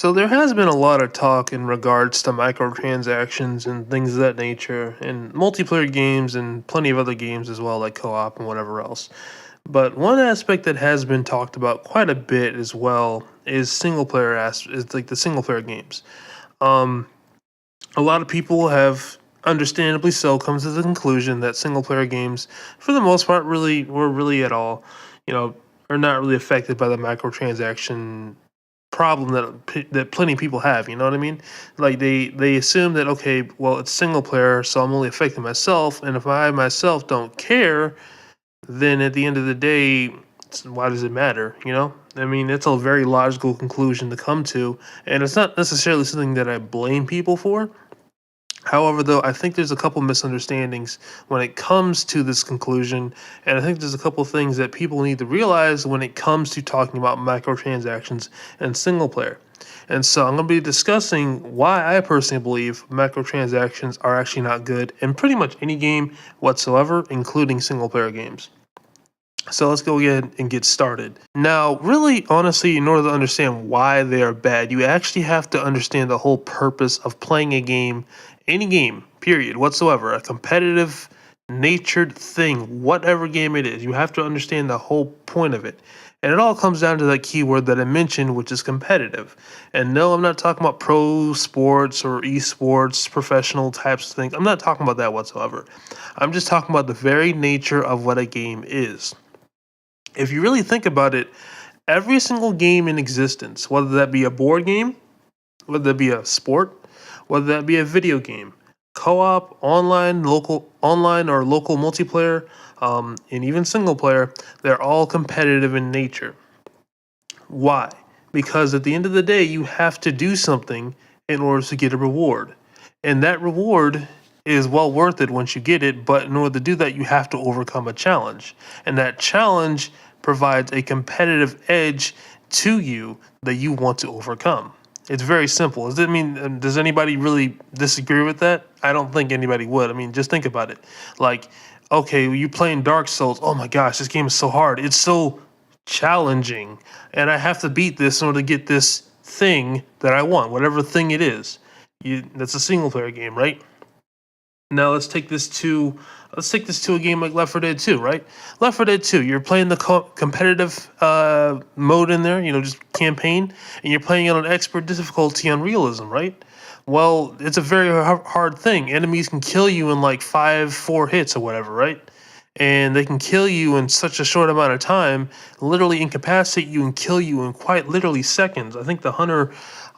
So there has been a lot of talk in regards to microtransactions and things of that nature, and multiplayer games and plenty of other games as well, like co-op and whatever else. But one aspect that has been talked about quite a bit as well is is like the single player games. Um, a lot of people have, understandably so, come to the conclusion that single player games, for the most part, really at all, you know, are not really affected by the microtransaction problem that plenty of people have. You know what I mean? Like they assume that, okay, well, it's single player, so I'm only affecting myself, and if I myself don't care, then at the end of the day, why does it matter? You know? I mean, it's a very logical conclusion to come to, and it's not necessarily something that I blame people for. However, though, I think there's a couple misunderstandings when it comes to this conclusion, and I think there's a couple things that people need to realize when it comes to talking about microtransactions and single player. And so I'm going to be discussing why I personally believe microtransactions are actually not good in pretty much any game whatsoever, including single player games. So let's go ahead and get started. Now, really, honestly, in order to understand why they are bad, you actually have to understand the whole purpose of playing a game, any game, period, whatsoever, a competitive natured thing, whatever game it is. You have to understand the whole point of it. And it all comes down to that keyword that I mentioned, which is competitive. And no, I'm not talking about pro sports or esports, professional types of things. I'm not talking about that whatsoever. I'm just talking about the very nature of what a game is. If you really think about it, every single game in existence, whether that be a board game, whether that be a sport, whether that be a video game, co-op, online or local multiplayer, and even single player, they're all competitive in nature. Why? Because at the end of the day, you have to do something in order to get a reward. And that reward is well worth it once you get it, but in order to do that, you have to overcome a challenge. And that challenge provides a competitive edge to you that you want to overcome. It's very simple. Does anybody really disagree with that? I don't think anybody would. I mean, just think about it. Like, okay, you playing Dark Souls. Oh my gosh, this game is so hard. It's so challenging, and I have to beat this in order to get this thing that I want, whatever thing it is. That's a single player game, right? Now let's take this to a game like Left 4 Dead 2, right? Left 4 Dead 2, you're playing the competitive mode in there, just campaign, and you're playing it on expert difficulty on realism, right? Well, it's a very hard thing. Enemies can kill you in like 4 hits or whatever, right? And they can kill you in such a short amount of time, literally incapacitate you and kill you in quite literally seconds. I think the hunter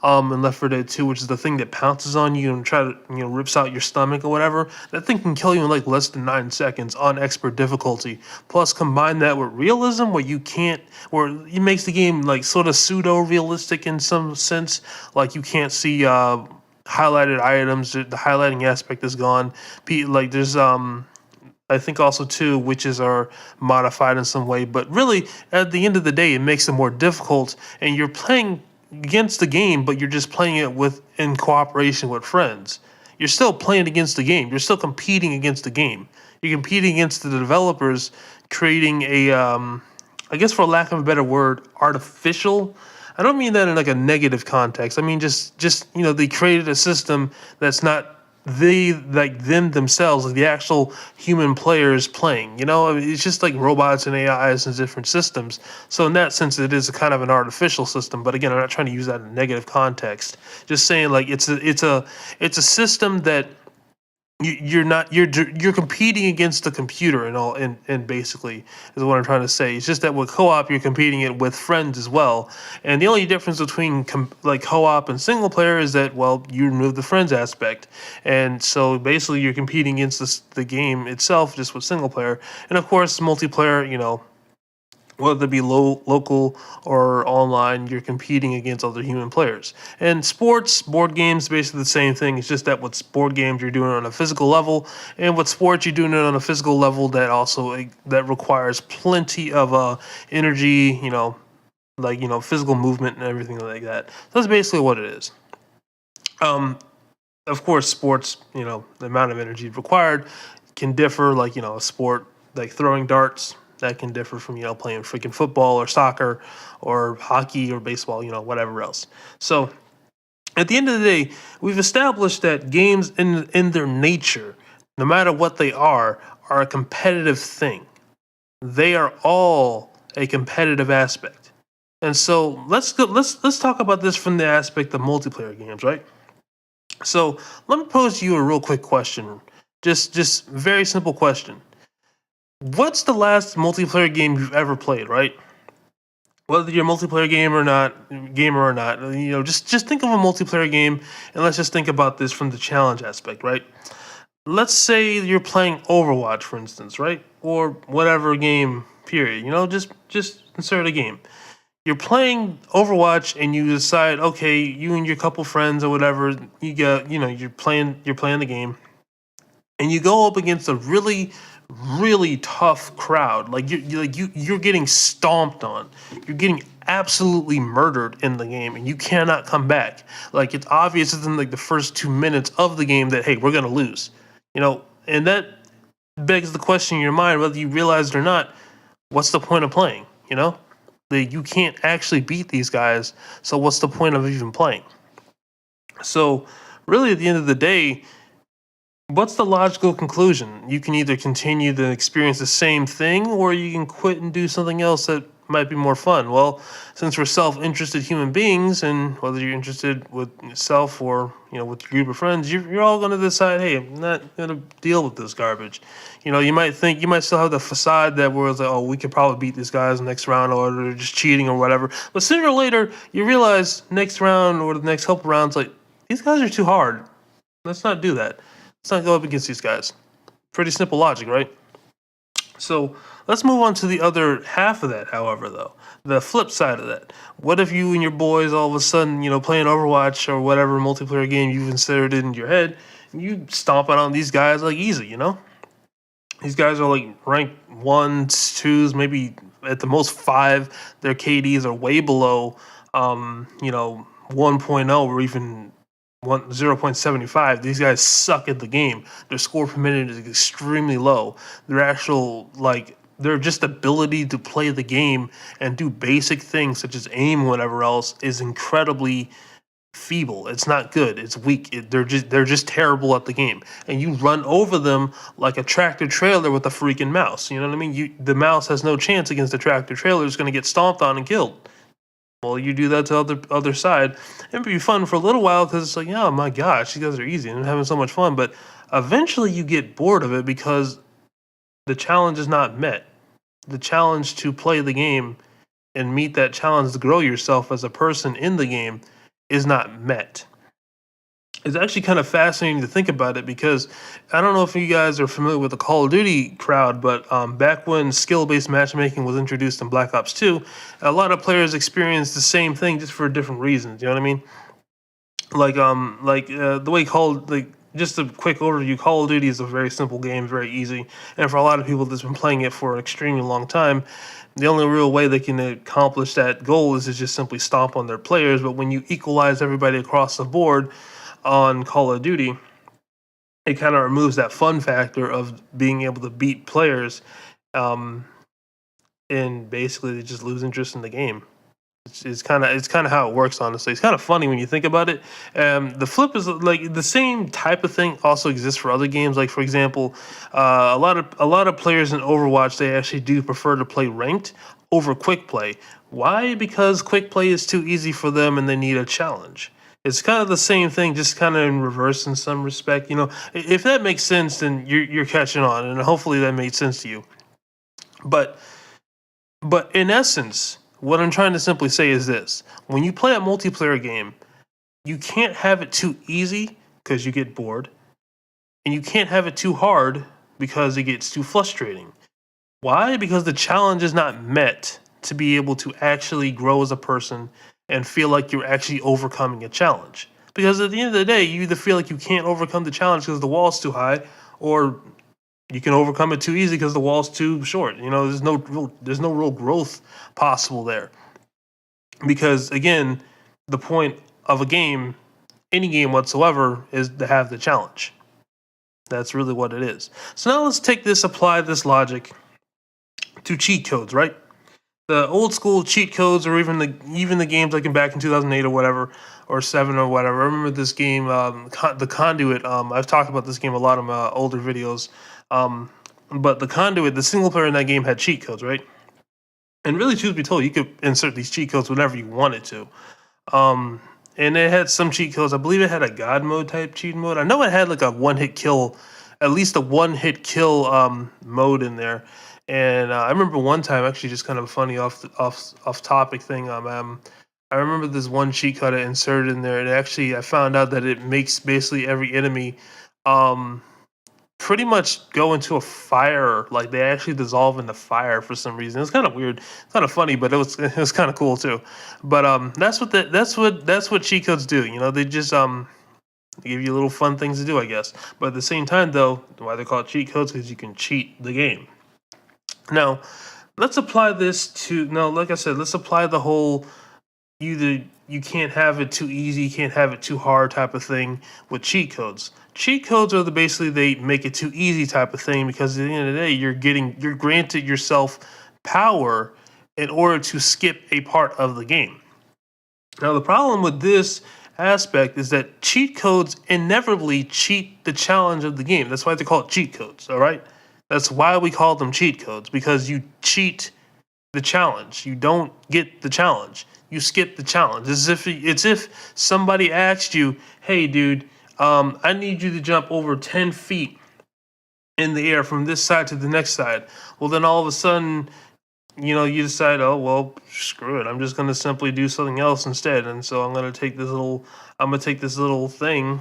in Left 4 Dead 2, which is the thing that pounces on you and try to rips out your stomach or whatever, that thing can kill you in like less than 9 seconds on expert difficulty. Plus, combine that with realism, where it makes the game like sort of pseudo realistic in some sense, like you can't see highlighted items. The highlighting aspect is gone. Like there's I think also too witches are modified in some way, but really at the end of the day, it makes it more difficult, and you're playing against the game, but you're just playing it in cooperation with friends. You're still playing against the game. You're still competing against the game. You're competing against the developers, creating I guess for lack of a better word, artificial. I don't mean that in like a negative context. I mean just they created a system that's not them themselves, like the actual human players playing. It's just like robots and AIs and different systems. So in that sense, it is a kind of an artificial system. But again, I'm not trying to use that in a negative context. Just saying, like it's a system that you're competing against the computer and basically is what I'm trying to say. It's just that with co-op you're competing it with friends as well, and the only difference between like co-op and single player is that, well, you remove the friends aspect, and so basically you're competing against the game itself just with single player. And of course multiplayer, whether it be local or online, you're competing against other human players. And sports, board games, basically the same thing. It's just that with board games, you're doing it on a physical level, and with sports, you're doing it on a physical level that also that requires plenty of energy, like physical movement and everything like that. So that's basically what it is. Of course, sports, the amount of energy required can differ. Like a sport like throwing darts, that can differ from playing freaking football or soccer or hockey or baseball, whatever else. So At the end of the day, we've established that games in their nature, no matter what they are a competitive thing. They are all a competitive aspect. And so let's talk about this from the aspect of multiplayer games, right? So let me pose you a real quick question. Just very simple question. What's the last multiplayer game you've ever played, right? Whether you're a multiplayer gamer or not, just think of a multiplayer game, and let's just think about this from the challenge aspect, right? Let's say you're playing Overwatch, for instance, right? Or whatever game, period. Just insert a game. You're playing Overwatch, and you decide, okay, you and your couple friends or whatever, you're playing the game, and you go up against a really really tough crowd. Like you're getting stomped on. You're getting absolutely murdered in the game, and you cannot come back. Like it's obvious within like the first 2 minutes of the game that, hey, we're gonna lose. And that begs the question in your mind, whether you realize it or not. What's the point of playing? That you can't actually beat these guys. So what's the point of even playing? So really, at the end of the day, what's the logical conclusion? You can either continue to experience the same thing, or you can quit and do something else that might be more fun. Well, since we're self-interested human beings, and whether you're interested with yourself or with your group of friends, you're all going to decide, hey, I'm not going to deal with this garbage. You might still have the facade that we're like, oh, we could probably beat these guys next round, or they're just cheating or whatever. But sooner or later, you realize next round or the next couple rounds, like, these guys are too hard. Let's not do that. Let's not go up against these guys. Pretty simple logic, right? So let's move on to the other half of that, however, though. The flip side of that. What if you and your boys all of a sudden, playing Overwatch or whatever multiplayer game you've inserted in your head, and you stomping on these guys like easy, These guys are like ranked 1s, 2s, maybe at the most 5. Their KDs are way below, 1.0 or even 0.75. These guys suck at the game. Their score per minute is extremely low. Their just ability to play the game and do basic things such as aim and whatever else is incredibly feeble. It's not good. It's weak. They're just terrible at the game. And you run over them like a tractor trailer with a freaking mouse. You know what I mean? The mouse has no chance against the tractor trailer. It's going to get stomped on and killed. Well, you do that to the other side. It'd be fun for a little while because it's like, oh my gosh, these guys are easy and I'm having so much fun. But eventually you get bored of it because the challenge is not met. The challenge to play the game and meet that challenge to grow yourself as a person in the game is not met. It's actually kind of fascinating to think about it because I don't know if you guys are familiar with the Call of Duty crowd, but back when skill-based matchmaking was introduced in Black Ops 2, a lot of players experienced the same thing just for different reasons. You know what I mean? The way just a quick overview, Call of Duty is a very simple game, very easy, and for a lot of people that's been playing it for an extremely long time, the only real way they can accomplish that goal is to just simply stomp on their players. But when you equalize everybody across the board on Call of Duty, it kind of removes that fun factor of being able to beat players, and basically they just lose interest in the game. It's kind of how it works. Honestly, it's kind of funny when you think about it. The flip is like the same type of thing also exists for other games. Like for example, a lot of players in Overwatch, they actually do prefer to play ranked over quick play. Why? Because quick play is too easy for them, and they need a challenge. It's kind of the same thing, just kind of in reverse in some respect. If that makes sense, then you're catching on, and hopefully that made sense to you. But in essence, what I'm trying to simply say is this: when you play a multiplayer game, you can't have it too easy because you get bored, and you can't have it too hard because it gets too frustrating. Why? Because the challenge is not met to be able to actually grow as a person and feel like you're actually overcoming a challenge. Because at the end of the day, you either feel like you can't overcome the challenge because the wall's too high, or you can overcome it too easy because the wall's too short. There's no real growth possible there. Because again, the point of a game, any game whatsoever, is to have the challenge. That's really what it is. So now let's apply this logic to cheat codes, right? the old school cheat codes, or even the games like back in 2008 or whatever, or 7 or whatever. I remember this game, the Conduit. I've talked about this game a lot in my older videos. Um, but the Conduit, the single player in that game had cheat codes, right? And really, truth be told, you could insert these cheat codes whenever you wanted to. Um, and it had some cheat codes. I believe it had a God mode type cheat mode. I know it had like a one hit kill, at least a one hit kill mode in there. And I remember one time, actually, just kind of a funny off topic thing. I remember this one cheat code I inserted in there, and actually I found out that it makes basically every enemy um, pretty much go into a fire. Like they actually dissolve into fire for some reason. It's kind of weird, kind of funny, but it was kind of cool too. But that's what cheat codes do. They just give you little fun things to do, I guess. But at the same time, though, why they're called cheat codes, because you can cheat the game. Now, let's apply this to no, like I said, let's apply the whole you can't have it too easy, you can't have it too hard type of thing with cheat codes. Cheat codes are basically they make it too easy type of thing, because at the end of the day, you're granted yourself power in order to skip a part of the game. Now the problem with this aspect is that cheat codes inevitably cheat the challenge of the game. That's why they call it cheat codes, all right? That's why we call them cheat codes, because you cheat the challenge. You don't get the challenge. You skip the challenge. It's if somebody asked you, "Hey, dude, I need you to jump over 10 feet in the air from this side to the next side." Well, then all of a sudden, you decide, "Oh, well, screw it. I'm just going to simply do something else instead." And so I'm going to take this little thing,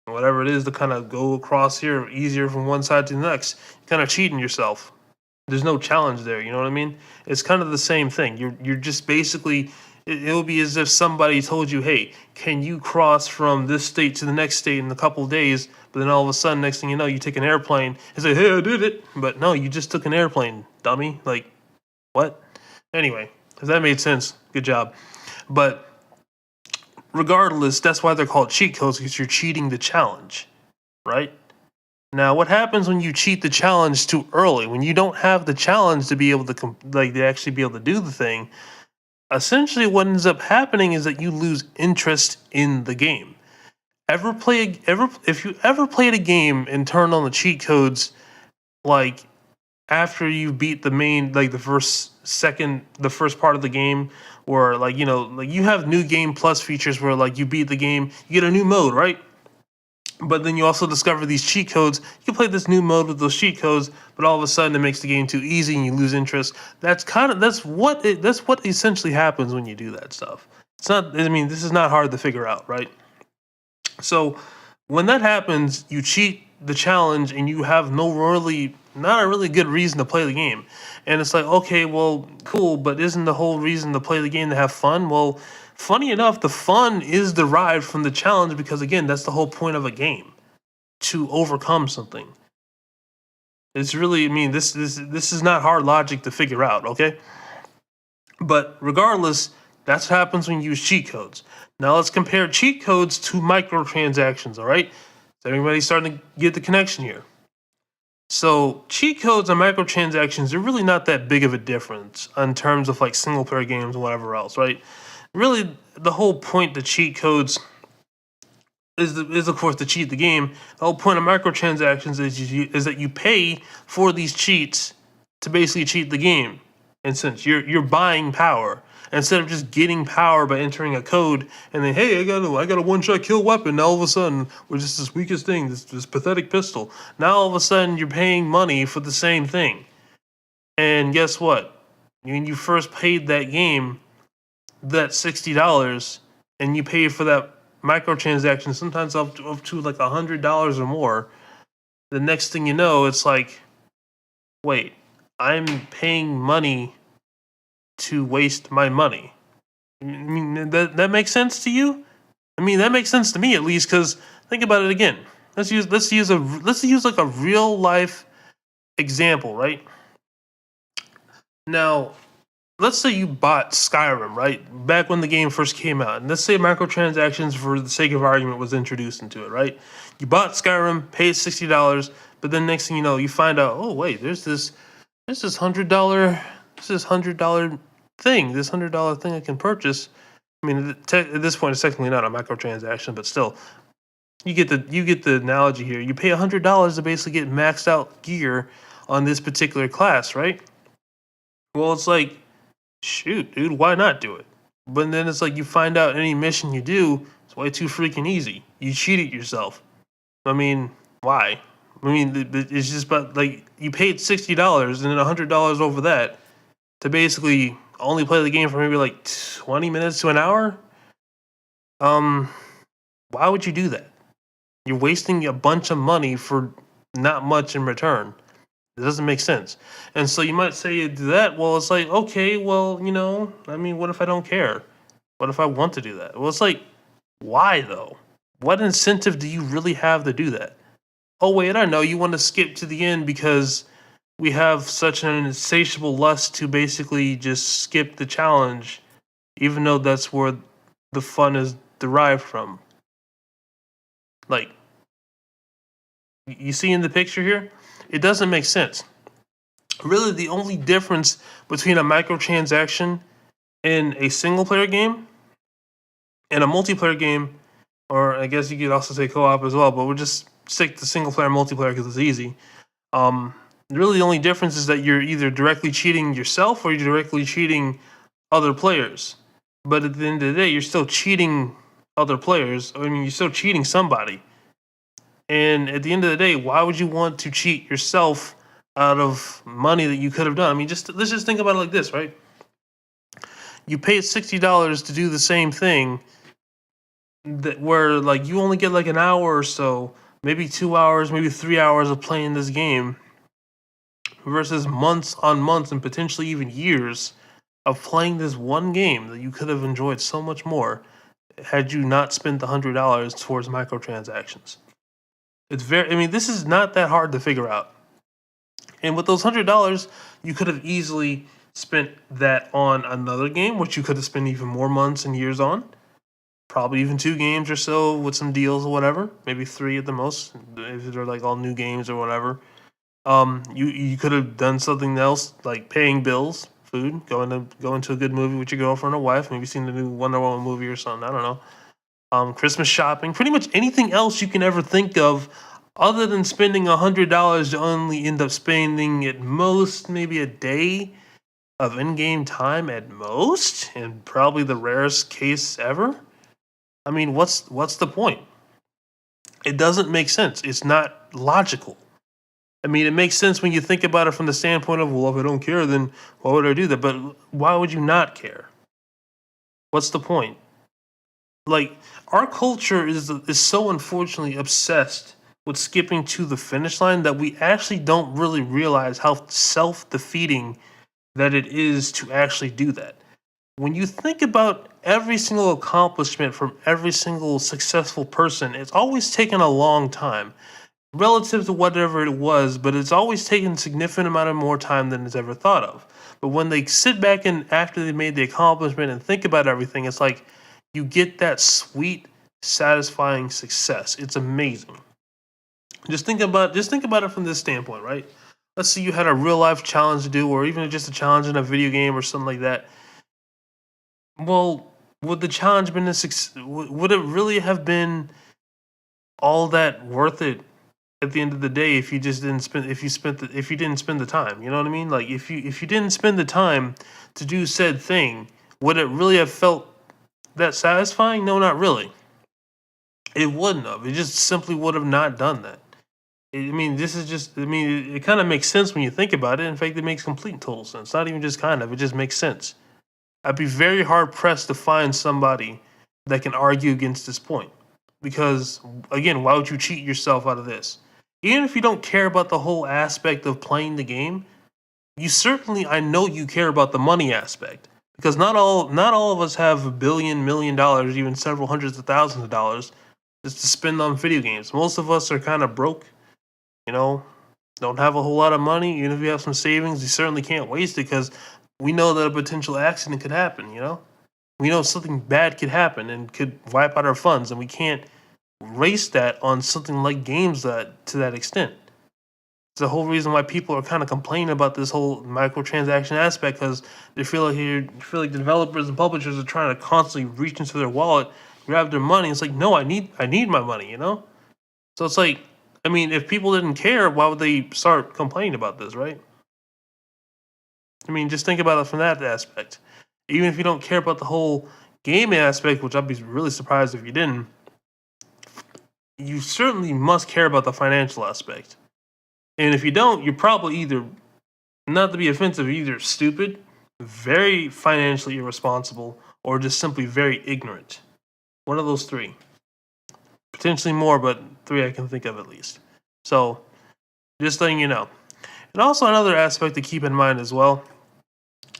whatever it is, to kind of go across here easier from one side to the next. You're kind of cheating yourself. There's no challenge there. You know what I mean? It's kind of the same thing. You're just basically, it'll be as if somebody told you, "Hey, can you cross from this state to the next state in a couple of days?" But then all of a sudden, next thing you know, you take an airplane and say, "Hey, I did it." But no, you just took an airplane, dummy. Like, what? Anyway, if that made sense, good job. But regardless, that's why they're called cheat codes, because you're cheating the challenge, right? Now, what happens when you cheat the challenge too early? When you don't have the challenge to be able to to actually be able to do the thing, essentially what ends up happening is that you lose interest in the game. If you ever played a game and turned on the cheat codes, like after you beat the main, like the first part of the game, or like like you have new game plus features where like you beat the game, you get a new mode, right? But then you also discover these cheat codes. You can play this new mode with those cheat codes, but all of a sudden it makes the game too easy and you lose interest. That's what essentially happens when you do that stuff. It's not. I mean, this is not hard to figure out, right? So when that happens, you cheat the challenge and you have not a really good reason to play the game. And it's like, okay, well, cool, but isn't the whole reason to play the game to have fun? Well, funny enough, the fun is derived from the challenge, because again, that's the whole point of a game, to overcome something. It's really, I mean, this is not hard logic to figure out, okay? But regardless, that's what happens when you use cheat codes. Now let's compare cheat codes to microtransactions, all right? So everybody's starting to get the connection here. So cheat codes and microtransactions are really not that big of a difference in terms of like single player games and whatever else, right? Really, the whole point to cheat codes is of course to cheat the game. The whole point of microtransactions is that you pay for these cheats to basically cheat the game. And since you're buying power instead of just getting power by entering a code and then, hey, I got a one-shot kill weapon. Now all of a sudden we're just this weakest thing, this pathetic pistol. Now all of a sudden you're paying money for the same thing. And guess what? When you first paid that game, that $60, and you pay for that microtransaction sometimes up to like $100 or more, the next thing you know, it's like, wait, I'm paying money to waste my money. I mean, that makes sense to you? I mean, that makes sense to me, at least, because think about it again. Let's use like a real life example, right? Now, let's say you bought Skyrim, right? Back when the game first came out. And let's say microtransactions, for the sake of argument, was introduced into it, right? You bought Skyrim, paid $60, but then next thing you know, you find out, oh wait, there's this $100 thing, this $100 thing I can purchase. I mean, at this point, it's technically not a microtransaction, but still, you get the analogy here. You pay $100 to basically get maxed out gear on this particular class, right? Well, it's like, shoot, dude, why not do it? But then it's like you find out any mission you do, it's way too freaking easy. You cheated yourself. I mean, why? I mean, it's just about like you paid $60 and then $100 over that to basically only play the game for maybe like 20 minutes to an hour. Um, why would you do that? You're wasting a bunch of money for not much in return. It doesn't make sense. And so you might say you do that. Well, it's like, okay, well, I mean, what if I don't care? What if I want to do that? Well, it's like, why though? What incentive do you really have to do that? Oh, wait, I know. You want to skip to the end because we have such an insatiable lust to basically just skip the challenge, even though that's where the fun is derived from. Like, you see in the picture here? It doesn't make sense. Really, the only difference between a microtransaction in a single player game and a multiplayer game, or I guess you could also say co-op as well, but we'll just stick to single player multiplayer because it's easy. Um, really, the only difference is that you're either directly cheating yourself or you're directly cheating other players. But at the end of the day, you're still cheating other players. I mean, you're still cheating somebody. And at the end of the day, why would you want to cheat yourself out of money that you could have done? I mean, let's just think about it like this, right? You paid $60 to do the same thing where like you only get like an hour or so, maybe 2 hours, maybe 3 hours of playing this game versus months on months and potentially even years of playing this one game that you could have enjoyed so much more had you not spent the $100 towards microtransactions. I mean, this is not that hard to figure out. And with those $100, you could have easily spent that on another game, which you could have spent even more months and years on. Probably even 2 games or so with some deals or whatever. Maybe 3 at the most, if they're like all new games or whatever. You could have done something else like paying bills, food, going to a good movie with your girlfriend or wife. Maybe seen the new Wonder Woman movie or something. I don't know. Christmas shopping, pretty much anything else you can ever think of, other than spending $100 to only end up spending at most maybe a day of in-game time at most, and probably the rarest case ever. I mean, what's the point? It doesn't make sense. It's not logical. I mean, it makes sense when you think about it from the standpoint of, well, if I don't care, then why would I do that? But why would you not care? What's the point? Like, our culture is so unfortunately obsessed with skipping to the finish line that we actually don't really realize how self-defeating that it is to actually do that. When you think about every single accomplishment from every single successful person, it's always taken a long time relative to whatever it was, but it's always taken a significant amount of more time than it's ever thought of. But when they sit back and after they made the accomplishment and think about everything, it's like you get that sweet, satisfying success. It's amazing. Just think about it from this standpoint, right? Let's say you had a real life challenge to do, or even just a challenge in a video game or something like that. Well, would the challenge been a success? Would it really have been all that worth it at the end of the day if you just didn't spend if you didn't spend the time? You know what I mean? Like if you didn't spend the time to do said thing, would it really have felt that satisfying? No, not really. It wouldn't have. It just simply would have not done that. I mean, this is just. I mean, it kind of makes sense when you think about it. In fact, it makes complete and total sense. Not even just kind of. It just makes sense. I'd be very hard pressed to find somebody that can argue against this point. Because again, why would you cheat yourself out of this? Even if you don't care about the whole aspect of playing the game, you certainly, I know you care about the money aspect. Because not all of us have $1 billion, $1 million, even several hundreds of thousands of dollars just to spend on video games. Most of us are kind of broke, you know, don't have a whole lot of money. Even if you have some savings, you certainly can't waste it because we know that a potential accident could happen, you know? We know something bad could happen and could wipe out our funds, and we can't waste that on something like games that to that extent. It's the whole reason why people are kind of complaining about this whole microtransaction aspect, because they feel like the developers and publishers are trying to constantly reach into their wallet, grab their money. It's like, no, I need my money, So it's like, I mean, if people didn't care, why would they start complaining about this, right? I mean, just think about it from that aspect. Even if you don't care about the whole gaming aspect, which I'd be really surprised if you didn't, you certainly must care about the financial aspect. And if you don't, you're probably either, not to be offensive, either stupid, very financially irresponsible, or just simply very ignorant. One of those three. Potentially more, but three I can think of at least. So, just letting you know. And also another aspect to keep in mind as well,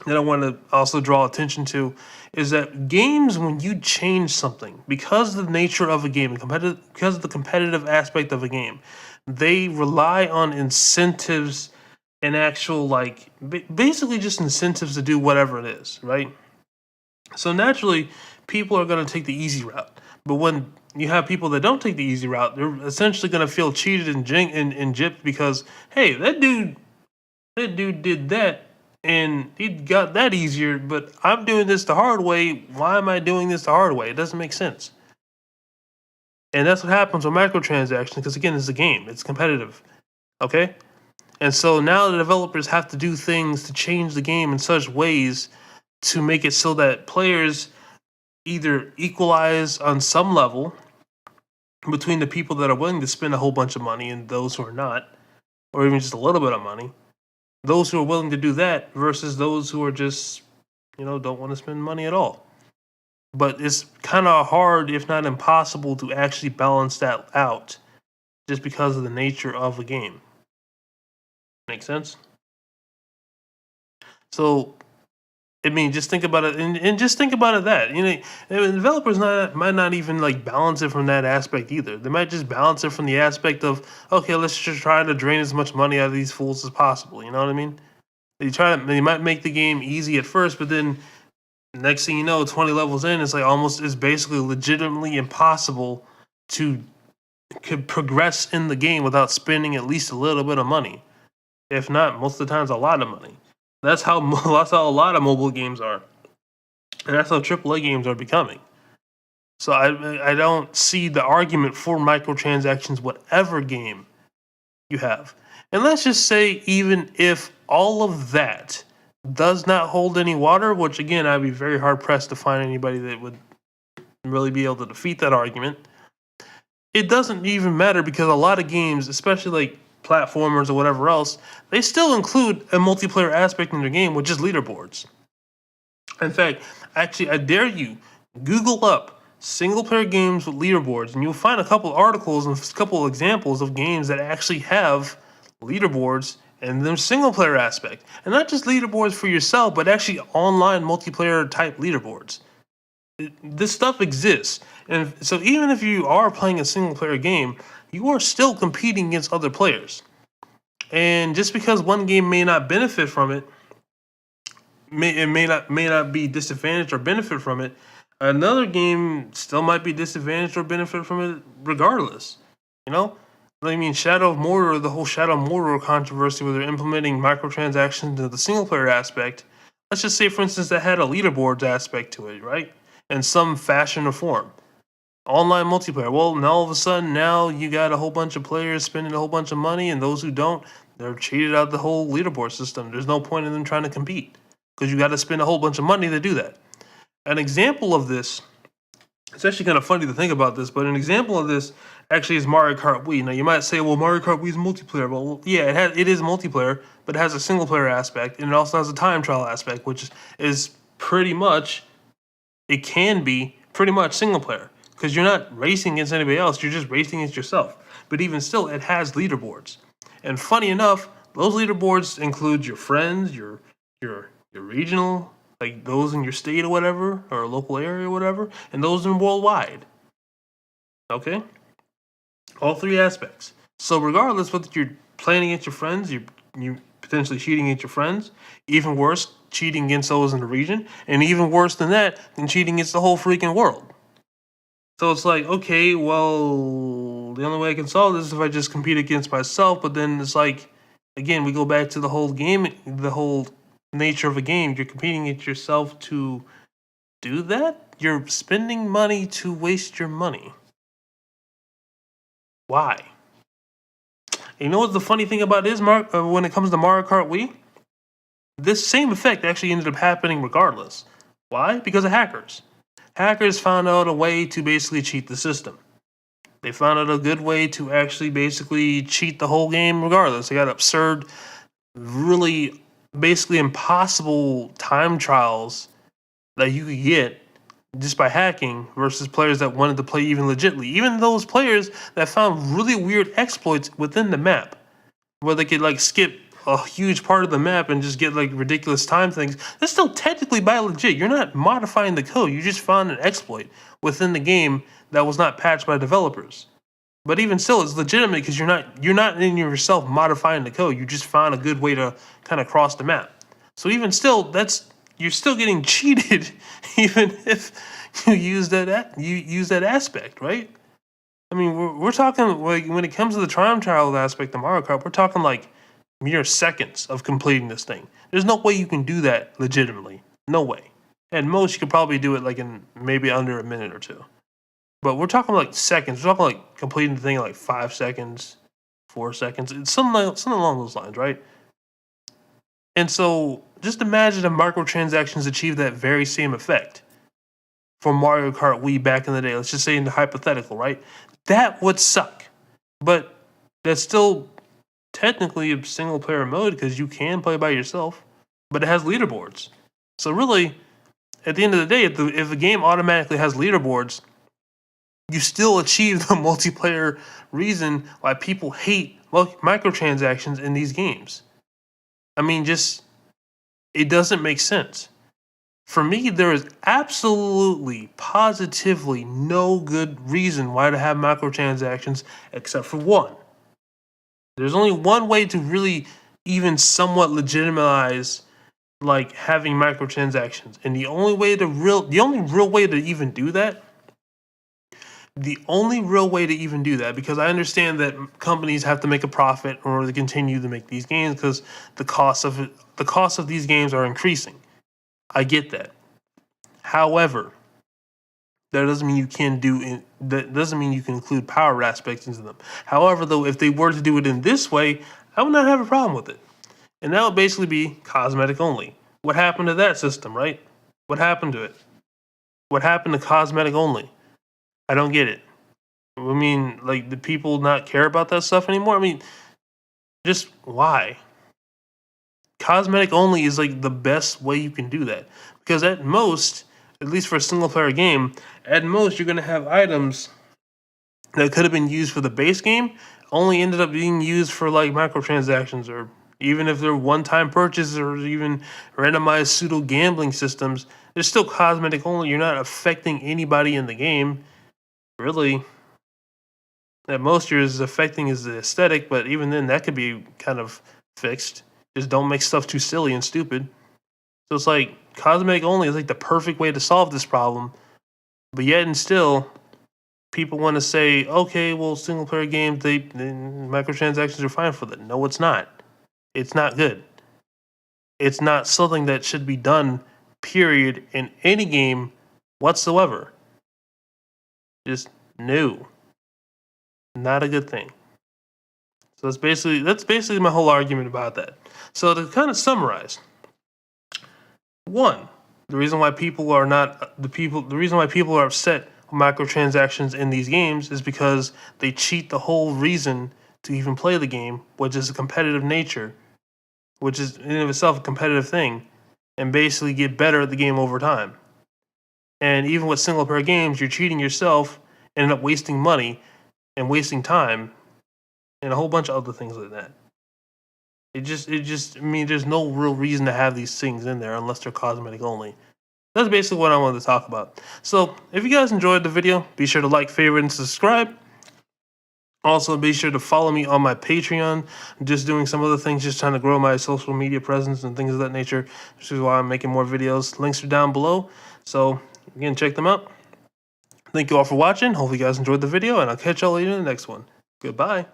that I want to also draw attention to, is that games, when you change something, because of the nature of a game, because of the competitive aspect of a game, they rely on incentives and actual, like, basically just incentives to do whatever it is, right? So naturally, people are going to take the easy route. But when you have people that don't take the easy route, they're essentially going to feel cheated and gypped because, hey, that dude did that and he got that easier, but I'm doing this the hard way. Why am I doing this the hard way? It doesn't make sense. And that's what happens with microtransactions, because again, it's a game. It's competitive. Okay? And so now the developers have to do things to change the game in such ways to make it so that players either equalize on some level between the people that are willing to spend a whole bunch of money and those who are not, or even just a little bit of money. Those who are willing to do that versus those who are just, don't want to spend money at all. But it's kind of hard, if not impossible, to actually balance that out just because of the nature of a game. Make sense? So, I mean, just think about it, and just think about it that, developers might not even like balance it from that aspect either. They might just balance it from the aspect of, okay, let's just try to drain as much money out of these fools as possible. You know what I mean? They might make the game easy at first, but then next thing you know, 20 levels in, it's basically legitimately impossible to progress in the game without spending at least a little bit of money, if not most of the times a lot of money. That's how a lot of mobile games are, and that's how AAA games are becoming. So I don't see the argument for microtransactions, whatever game you have. And let's just say, even if all of that does not hold any water, which again, I'd be very hard pressed to find anybody that would really be able to defeat that argument. It doesn't even matter, because a lot of games, especially like platformers or whatever else, they still include a multiplayer aspect in their game, which is leaderboards. In fact, actually, I dare you, Google up single player games with leaderboards, and you'll find a couple articles and a couple examples of games that actually have leaderboards and their single player aspect. And not just leaderboards for yourself, but actually online multiplayer type leaderboards. This stuff exists. And so even if you are playing a single player game, you are still competing against other players. And just because one game may not benefit from it, may not be disadvantaged or benefit from it, another game still might be disadvantaged or benefit from it regardless. I mean, Shadow of Mordor, the whole Shadow of Mordor controversy where they're implementing microtransactions into the single player aspect. Let's just say, for instance, that had a leaderboards aspect to it, right? In some fashion or form. Online multiplayer. Well, now all of a sudden, now you got a whole bunch of players spending a whole bunch of money, and those who don't, they're cheated out of the whole leaderboard system. There's no point in them trying to compete, because you got to spend a whole bunch of money to do that. An example of this, it's actually kind of funny to think about this, but an example of this actually is Mario Kart Wii. Now, you might say, well, Mario Kart Wii is multiplayer. Well, yeah, it is multiplayer, but it has a single player aspect, and it also has a time trial aspect, which is pretty much, it can be pretty much single player, because you're not racing against anybody else, you're just racing against yourself. But even still, it has leaderboards. And funny enough, those leaderboards include your friends, your regional, like those in your state or whatever, or local area or whatever, and those in worldwide. Okay? All three aspects. So regardless whether you're playing against your friends, you're potentially cheating against your friends, even worse, cheating against those in the region, and even worse than that, than cheating against the whole freaking world. So it's like, okay, well, the only way I can solve this is if I just compete against myself, but then it's like, again, we go back to the whole game, the whole nature of a game. You're competing against yourself to do that. You're spending money to waste your money. Why? You know what the funny thing about is, Mark? When it comes to Mario Kart Wii, this same effect actually ended up happening regardless. Why? Because of hackers. Hackers found out a way to basically cheat the system. They found out a good way to actually basically cheat the whole game regardless. They got absurd, really basically impossible time trials that you could get just by hacking versus players that wanted to play even legitly. Even those players that found really weird exploits within the map where they could like skip a huge part of the map and just get like ridiculous time things. That's still technically by legit. You're not modifying the code. You just found an exploit within the game that was not patched by developers. But even still, it's legitimate because you're not in yourself modifying the code. You just found a good way to kind of cross the map. So even still, you're still getting cheated, even if you use that aspect, right? I mean, we're talking like when it comes to the time trial aspect of Mario Kart, we're talking like mere seconds of completing this thing. There's no way you can do that legitimately. No way. At most, you could probably do it like in maybe under a minute or two. But we're talking like seconds. We're talking like completing the thing in like 5 seconds, 4 seconds. It's something along those lines, right? And so just imagine if microtransactions achieve that very same effect for Mario Kart Wii back in the day. Let's just say in the hypothetical, right? That would suck. But that's still technically a single player mode because you can play by yourself, but it has leaderboards. So really, at the end of the day, if the game automatically has leaderboards, you still achieve the multiplayer reason why people hate microtransactions in these games. I mean, it doesn't make sense. For me, there is absolutely, positively no good reason why to have microtransactions except for one. There's only one way to really even somewhat legitimize like having microtransactions, and the only real way to even do that, because I understand that companies have to make a profit in order to continue to make these games because the cost of these games are increasing. I get that. However, that doesn't mean you can include power aspects into them. However, though, if they were to do it in this way, I would not have a problem with it. And that would basically be cosmetic only. What happened to that system, right? What happened to it? What happened to cosmetic only? I don't get it. I mean, like, do people not care about that stuff anymore? I mean, just why? Cosmetic only is like the best way you can do that. Because at most, at least for a single player game, at most you're going to have items that could have been used for the base game, only ended up being used for like microtransactions, or even if they're one-time purchases or even randomized pseudo gambling systems, they're still cosmetic only. You're not affecting anybody in the game, really. At most you're affecting is the aesthetic, but even then that could be kind of fixed. Just don't make stuff too silly and stupid. So it's like cosmetic only is like the perfect way to solve this problem. But yet and still, people want to say, okay, well, single player games, they microtransactions are fine for that. No, it's not. It's not good. It's not something that should be done, period, in any game whatsoever. Just no. Not a good thing. So that's basically my whole argument about that. So to kind of summarize, one, the reason why people are upset with microtransactions in these games is because they cheat the whole reason to even play the game, which is a competitive nature, which is in and of itself a competitive thing, and basically get better at the game over time. And even with single player games, you're cheating yourself and end up wasting money and wasting time and a whole bunch of other things like that. I mean, there's no real reason to have these things in there unless they're cosmetic only. That's basically what I wanted to talk about. So, if you guys enjoyed the video, be sure to like, favorite, and subscribe. Also, be sure to follow me on my Patreon. I'm just doing some other things, just trying to grow my social media presence and things of that nature, which is why I'm making more videos. Links are down below. So, again, check them out. Thank you all for watching. Hopefully you guys enjoyed the video, and I'll catch y'all later in the next one. Goodbye.